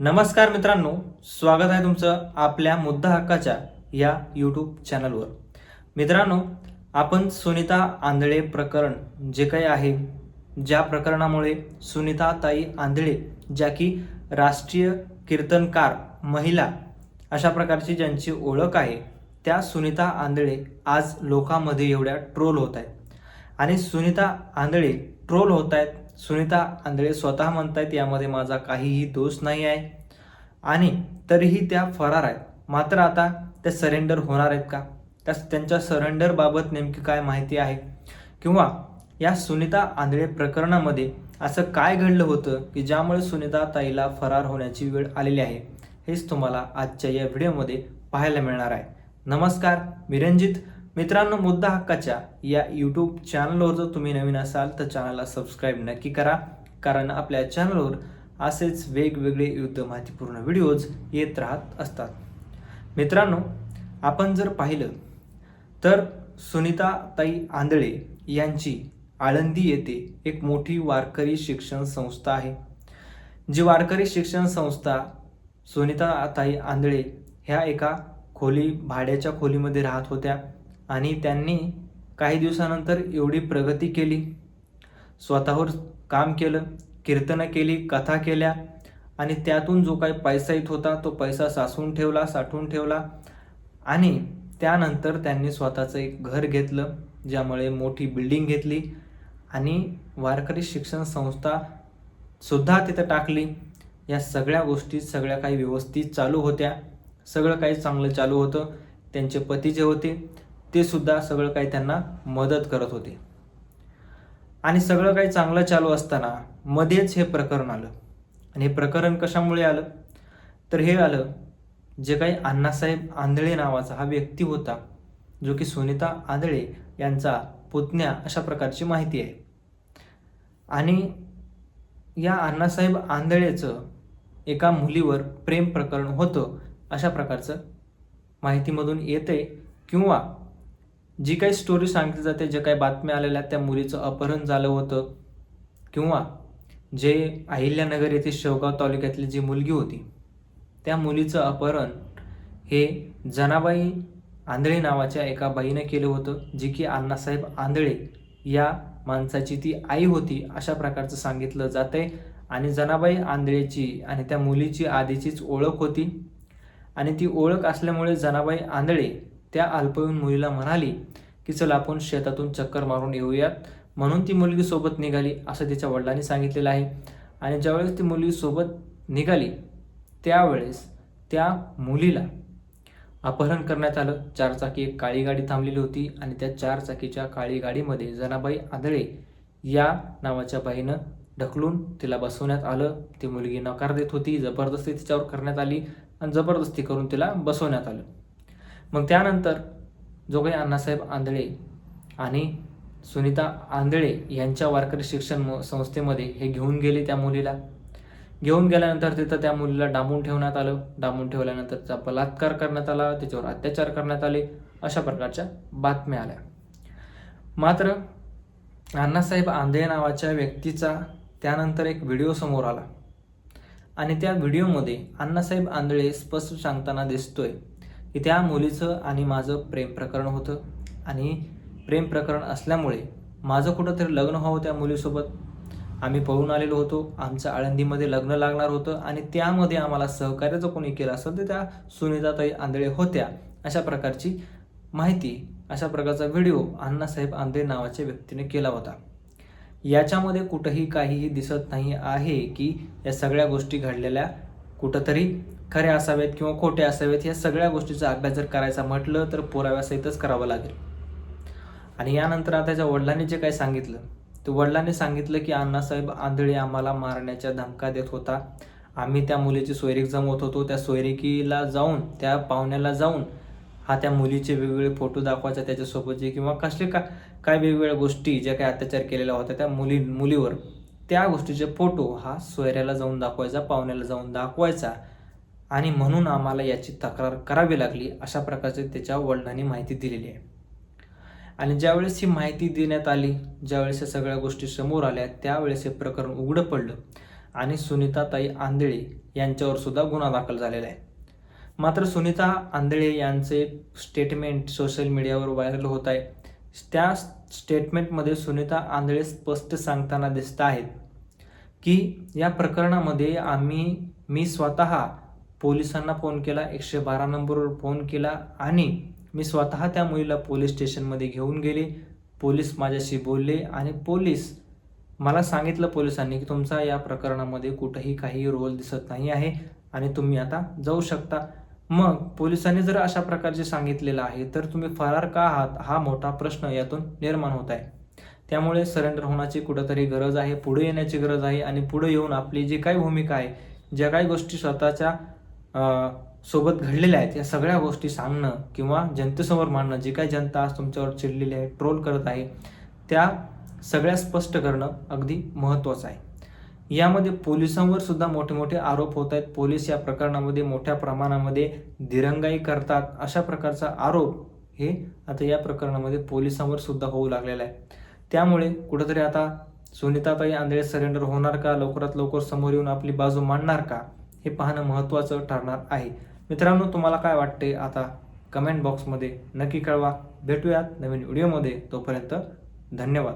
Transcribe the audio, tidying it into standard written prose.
नमस्कार मित्रांनो, स्वागत आहे तुमचं आपल्या मुद्दा हक्काच्या या यूट्यूब चॅनलवर. मित्रांनो, आपण सुनीता आंधळे प्रकरण जे काही आहे, ज्या प्रकरणामुळे सुनीताताई आंधळे ज्या की राष्ट्रीय कीर्तनकार महिला अशा प्रकारची ज्यांची ओळख आहे, त्या सुनीता आंधळे आज लोकांमध्ये एवढ्या ट्रोल होत आहेत. आणि सुनीता आंधळे ट्रोल होत आहेत. सुनीता आंधळे स्वतः म्हणतायत यामध्ये माझा काहीही दोष नाही आहे आणि तरीही त्या फरार आहेत. मात्र आता त्या सरेंडर होणार आहेत का? त्यांच्या सरेंडरबाबत नेमकी काय माहिती आहे, किंवा या सुनीता आंधळे प्रकरणामध्ये असं काय घडलं होतं की ज्यामुळे सुनीता ताईला फरार होण्याची वेळ आलेली आहे, हेच तुम्हाला आजच्या या व्हिडिओमध्ये पाहायला मिळणार आहे. नमस्कार, मी रंजित. मित्रांनो, मुद्दा हक्काच्या या यूट्यूब चॅनलवर जर तुम्ही नवीन असाल तर चॅनलला सबस्क्राईब नक्की करा, कारण आपल्या चॅनलवर असेच वेगवेगळे विविध माहितीपूर्ण व्हिडिओज येत राहत असतात. मित्रांनो, आपण जर पाहिलं तर सुनीताताई आंधळे यांची आळंदी येथे एक मोठी वारकरी शिक्षण संस्था आहे. जी वारकरी शिक्षण संस्था सुनीताताई आंधळे ह्या एका भाड्याच्या खोलीमध्ये राहत होत्या आणि त्यांनी काही दिवसानंतर एवढी प्रगती केली, स्वतःवर काम केलं, कीर्तनं केली, कथा केल्या आणि त्यातून जो काही पैसा येत होता तो पैसा साठवून ठेवला आणि त्यानंतर त्यांनी स्वतःचं एक घर घेतलं, ज्यामुळे मोठी बिल्डिंग घेतली आणि वारकरी शिक्षण संस्था सुद्धा तिथं टाकली. या सगळ्या गोष्टी सगळ्या काही व्यवस्थित चालू होत्या, सगळं काही चांगलं चालू होतं. त्यांचे पती जे होते ते सुद्धा सगळं काही त्यांना मदत करत होते आणि सगळं काही चांगलं चालू असताना मध्येच हे प्रकरण आलं. आणि हे प्रकरण कशामुळे आलं तर हे आलं, जे काही अण्णासाहेब आंधळे नावाचा हा व्यक्ती होता, जो की सुनीता आंधळे यांचा पुतण्या अशा प्रकारची माहिती आहे. आणि या अण्णासाहेब आंधळेचं एका मुलीवर प्रेम प्रकरण होतं अशा प्रकारचं माहितीमधून येते, किंवा जी काही स्टोरी सांगितली जाते, जे काही बातम्या आलेल्या त्या मुलीचं अपहरण झालं होतं, किंवा जे अहिल्यानगर येथे शेवगाव तालुक्यातली जी मुलगी होती त्या मुलीचं अपहरण हे जनाबाई आंधळे नावाच्या एका बाईने केलं होतं, जी की अण्णासाहेब आंधळे या माणसाची ती आई होती अशा प्रकारचं सांगितलं जातंय. आणि जनाबाई आंधळेची आणि त्या मुलीची आधीचीच ओळख होती आणि ती ओळख असल्यामुळे जनाबाई आंधळे त्या अल्पवयीन मुलीला म्हणाली की चल आपण शेतातून चक्कर मारून येऊयात, म्हणून ती मुलगी सोबत निघाली असं तिच्या वडिलांनी सांगितलेलं आहे. आणि ज्यावेळेस ती मुलगी सोबत निघाली त्यावेळेस त्या मुलीला अपहरण करण्यात आलं. 4 चाकी एक काळी गाडी थांबलेली होती आणि त्या 4 चाकीच्या काळी गाडीमध्ये जनाबाई आंधळे या नावाच्या बाईनं ढकलून तिला बसवण्यात आलं. ती मुलगी नकार देत होती, जबरदस्ती तिच्यावर करण्यात आली आणि जबरदस्ती करून तिला बसवण्यात आलं. मग त्यानंतर जो काही अण्णासाहेब आंधळे आणि सुनीता आंधळे यांच्या वारकरी शिक्षण संस्थेमध्ये हे घेऊन गेले. त्या मुलीला घेऊन गेल्यानंतर तिथं त्या मुलीला डांबून ठेवण्यात आलं. डांबून ठेवल्यानंतर त्याचा बलात्कार करण्यात आला, त्याच्यावर अत्याचार करण्यात आले अशा प्रकारच्या बातम्या आल्या. मात्र अण्णासाहेब आंधळे नावाच्या व्यक्तीचा त्यानंतर एक व्हिडिओ समोर आला आणि त्या व्हिडिओमध्ये अण्णासाहेब आंधळे स्पष्ट सांगताना दिसतोय की त्या मुलीचं आणि माझं प्रेम प्रकरण होतं आणि प्रेम प्रकरण असल्यामुळे माझं कुठंतरी लग्न व्हावं त्या मुलीसोबत. आम्ही पळून आलेलो होतो, आमचं आळंदीमध्ये लग्न लागणार होतं आणि त्यामध्ये आम्हाला सहकार्य जर कोणी केलं असेल तर त्या सुनीताताई आंधळे होत्या अशा प्रकारची माहिती, अशा प्रकारचा व्हिडिओ अण्णासाहेब आंधळे नावाच्या व्यक्तीने केला होता. याच्यामध्ये कुठंही काहीही दिसत नाही आहे की या सगळ्या गोष्टी घडलेल्या कुठंतरी खऱ्या असाव्यात किंवा खोट्या असाव्यात. या सगळ्या गोष्टीचा अभ्यास जर करायचा म्हटलं तर पुराव्यासहितच करावं लागेल. आणि यानंतर आता त्याच्या वडिलांनी जे काही सांगितलं, तर वडिलांनी सांगितलं की अण्णासाहेब आंधळे आम्हाला मारण्याच्या धमका देत होता. आम्ही त्या मुलीची सोयरीक जमवत होतो, त्या सोयरिकीला जाऊन त्या पाहुण्याला जाऊन हा त्या मुलीचे वेगवेगळे फोटो दाखवायचा त्याच्यासोबतचे, किंवा काय वेगवेगळ्या गोष्टी ज्या काही अत्याचार केलेल्या होत्या त्या मुलीवर, त्या गोष्टीचे फोटो हा सोयऱ्याला जाऊन दाखवायचा, पाहुण्याला जाऊन दाखवायचा आणि म्हणून आम्हाला याची तक्रार करावी लागली अशा प्रकारचे त्याच्या वडिलांनी माहिती दिलेली आहे. आणि ज्यावेळेस ही माहिती देण्यात आली, ज्यावेळेस या सगळ्या गोष्टी समोर आल्या, त्यावेळेस हे प्रकरण उघडं पडलं आणि सुनीताताई आंधळे यांच्यावर सुद्धा गुन्हा दाखल झालेला आहे. मात्र सुनीता आंधळे यांचे स्टेटमेंट सोशल मीडियावर व्हायरल होत आहे. त्या स्टेटमेंटमध्ये सुनीता आंधळे स्पष्ट सांगताना दिसत आहेत की या प्रकरणामध्ये मी स्वतः पोलिसांना फोन केला, 112 नंबरवर फोन केला आणि मी स्वतः त्या मुलीला पोलीस स्टेशनमध्ये घेऊन गेले. पोलीस माझ्याशी बोलले आणि मला सांगितलं पोलिसांनी की तुमचा या प्रकरणामध्ये कुठेही काही रोल दिसत नाही आहे आणि तुम्ही आता जाऊ शकता. मग पोलिसांनी जर अशा प्रकारचे सांगितलेलं आहे तर तुम्ही फरार का आहात हा मोठा प्रश्न यातून निर्माण होत आहे. त्यामुळे सरेंडर होण्याची कुठंतरी गरज आहे, पुढे येण्याची गरज आहे आणि पुढे येऊन आपली जी काही भूमिका आहे, ज्या काही गोष्टी स्वतःच्या सोबत घडलेल्या आहेत या सगळ्या गोष्टी सांगणं किंवा जनतेसमोर मांडणं, जी काही जनता आज तुमच्यावर चिडलेली आहे, ट्रोल करत आहे, त्या सगळ्या स्पष्ट करणं अगदी महत्त्वाचं आहे. यामध्ये पोलिसांवर सुद्धा मोठे मोठे आरोप होत आहेत. पोलीस या प्रकरणामध्ये मोठ्या प्रमाणामध्ये दिरंगाई करतात, अशा प्रकारचा आरोप हे आता या प्रकरणामध्ये पोलिसांवर सुद्धा होऊ लागलेला आहे. त्यामुळे कुठंतरी आता सुनीताताई आंधळे सरेंडर होणार का, लवकरात लवकर समोर येऊन आपली बाजू मांडणार का, हे पाहणं महत्त्वाचं ठरणार आहे. मित्रांनो, तुम्हाला काय वाटते आता कमेंट बॉक्समध्ये नक्की कळवा. भेटूयात नवीन व्हिडिओमध्ये. तोपर्यंत धन्यवाद.